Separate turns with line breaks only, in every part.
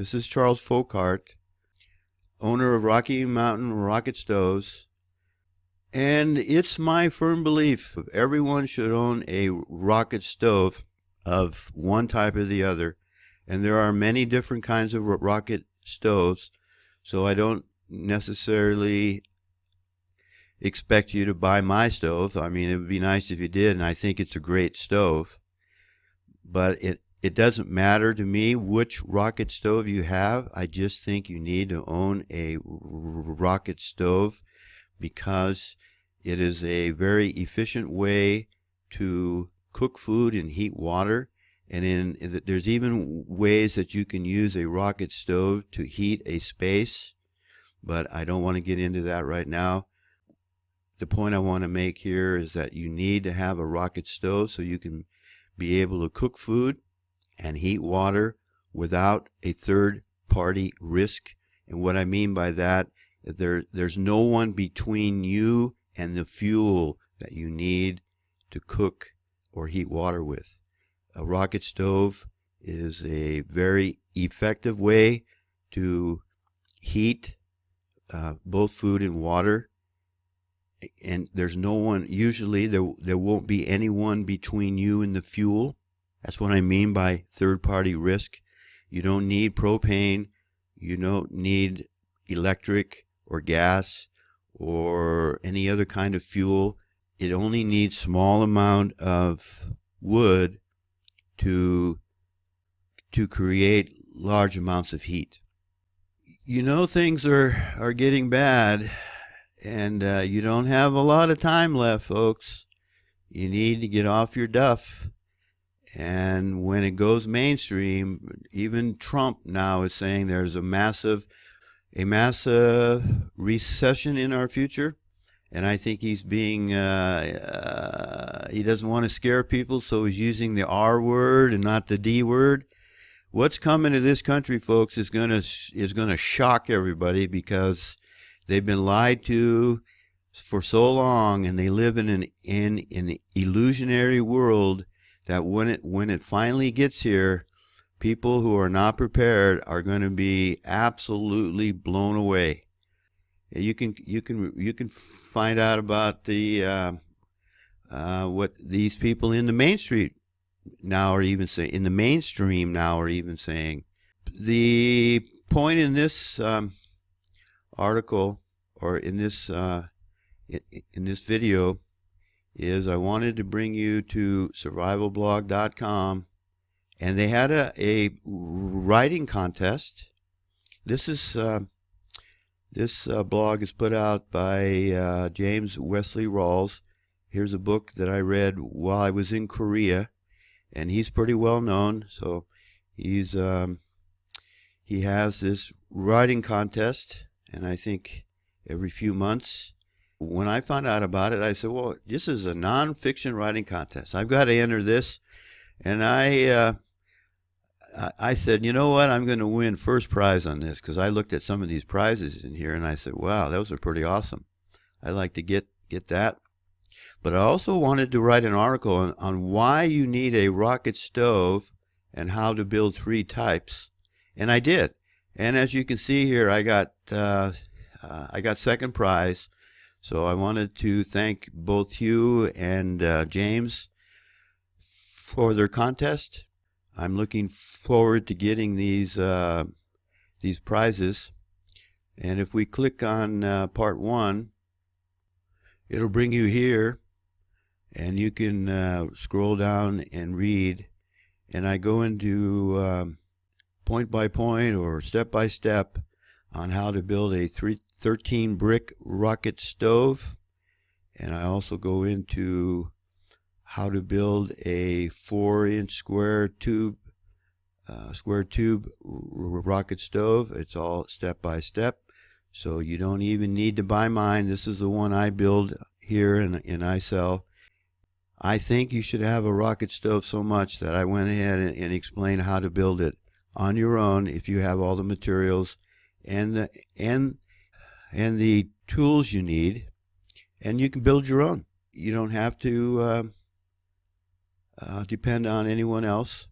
This is Charles Folkart, owner of Rocky Mountain Rocket Stoves. And it's my firm belief everyone should own a rocket stove of one type or the other. And there are many different kinds of rocket stoves, so I don't necessarily expect you to buy my stove. I mean, it would be nice if you did, and I think it's a great stove. But it doesn't matter to me which rocket stove you have. I just think you need to own a rocket stove because it is a very efficient way to cook food and heat water. And there's even ways that you can use a rocket stove to heat a space, but I don't want to get into that right now. The point I want to make here is that you need to have a rocket stove so you can be able to cook food and heat water without a third-party risk. And what I mean by that, there's no one between you and the fuel that you need to cook or heat water with. A rocket stove is a very effective way to heat both food and water. And there's no one, usually there won't be anyone between you and the fuel. That's what I mean by third-party risk. You don't need propane. You don't need electric or gas or any other kind of fuel. It only needs small amount of wood to create large amounts of heat. You know things are getting bad, and you don't have a lot of time left, folks. You need to get off your duff. And when it goes mainstream, even Trump now is saying there's a massive recession in our future. And I think he's being, he doesn't want to scare people, so he's using the R word and not the D word. What's coming to this country, folks, is gonna shock everybody because they've been lied to for so long, and they live in an illusionary world that when it finally gets here, people who are not prepared are going to be absolutely blown away. You can find out about the what these people in the mainstream now are even saying. In the mainstream now are even saying. The point in this article or in this video is I wanted to bring you to survivalblog.com, and they had a writing contest. This is this blog is put out by James Wesley Rawls. Here's a book that I read while I was in Korea, and he's pretty well known. So he has this writing contest, and I think every few months. When I found out about it, I said, well, this is a nonfiction writing contest. I've got to enter this. And I said, you know what, I'm going to win first prize on this, because I looked at some of these prizes in here, and I said, wow, those are pretty awesome. I'd like to get that. But I also wanted to write an article on why you need a rocket stove and how to build 3 types. And I did. And as you can see here, I got second prize. So I wanted to thank both Hugh and James for their contest. I'm looking forward to getting these prizes. And if we click on part 1, it'll bring you here, and you can scroll down and read. And I go into point by point or step by step on how to build a 13 brick rocket stove, and I also go into how to build a 4-inch square tube rocket stove. It's all step by step, so you don't even need to buy mine. This is the one I build here and I sell. I think you should have a rocket stove so much that I went ahead and explained how to build it on your own if you have all the materials and the tools you need, and you can build your own. You don't have to depend on anyone else.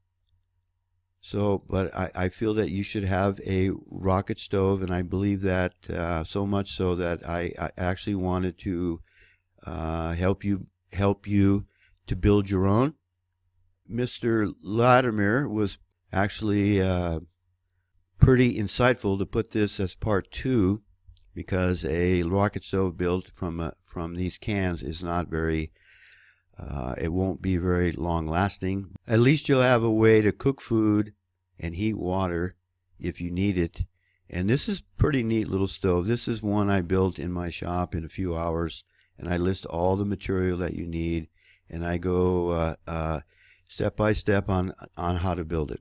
So, but I feel that you should have a rocket stove, and I believe that so much so that I actually wanted to help you to build your own. Mr. Latimer was actually pretty insightful to put this as part 2, because a rocket stove built from these cans is not very it won't be very long lasting. At least you'll have a way to cook food and heat water if you need it. And this is a pretty neat little stove. This is one I built in my shop in a few hours, and I list all the material that you need, and I go step by step on how to build it.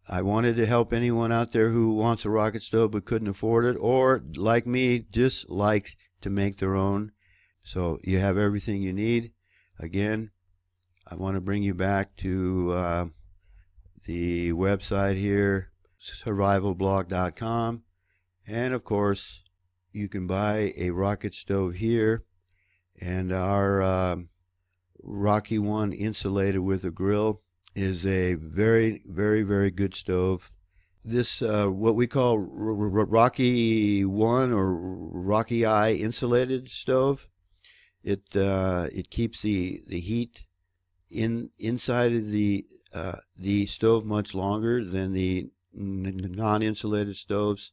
I wanted to help anyone out there who wants a rocket stove but couldn't afford it, or like me, just likes to make their own. So you have everything you need. Again, I want to bring you back to the website here, survivalblog.com, and of course you can buy a rocket stove here, and our Rocky One insulated with a grill is a very, very, very good stove. This what we call Rocky One or Rocky Eye insulated stove. It keeps the heat inside of the stove much longer than the non-insulated stoves,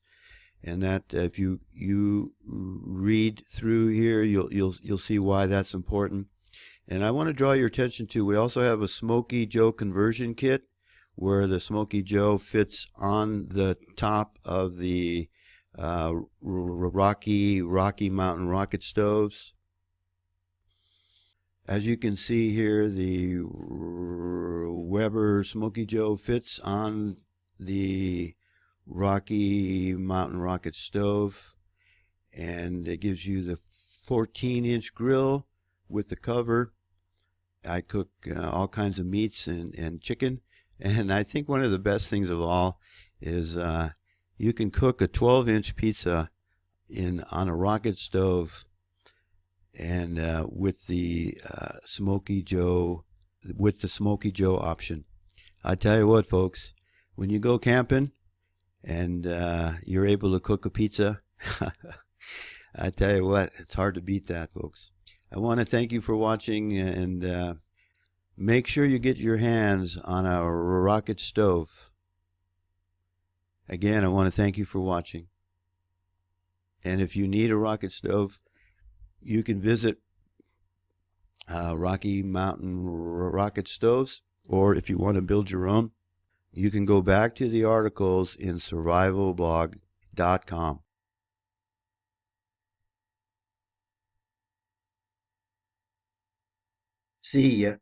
and that if you read through here, you'll see why that's important. And I want to draw your attention to, we also have a Smokey Joe conversion kit, where the Smokey Joe fits on the top of the Rocky Mountain rocket stoves. As you can see here, the Weber Smokey Joe fits on the Rocky Mountain rocket stove, and it gives you the 14-inch grill with the cover. I cook all kinds of meats and chicken, and I think one of the best things of all is you can cook a 12-inch pizza on a rocket stove, and with the Smokey Joe option. I tell you what, folks, when you go camping and you're able to cook a pizza, I tell you what, it's hard to beat that, folks. I want to thank you for watching, and make sure you get your hands on a rocket stove. Again, I want to thank you for watching. And if you need a rocket stove, you can visit Rocky Mountain Rocket Stoves, or if you want to build your own, you can go back to the articles in survivalblog.com. See ya.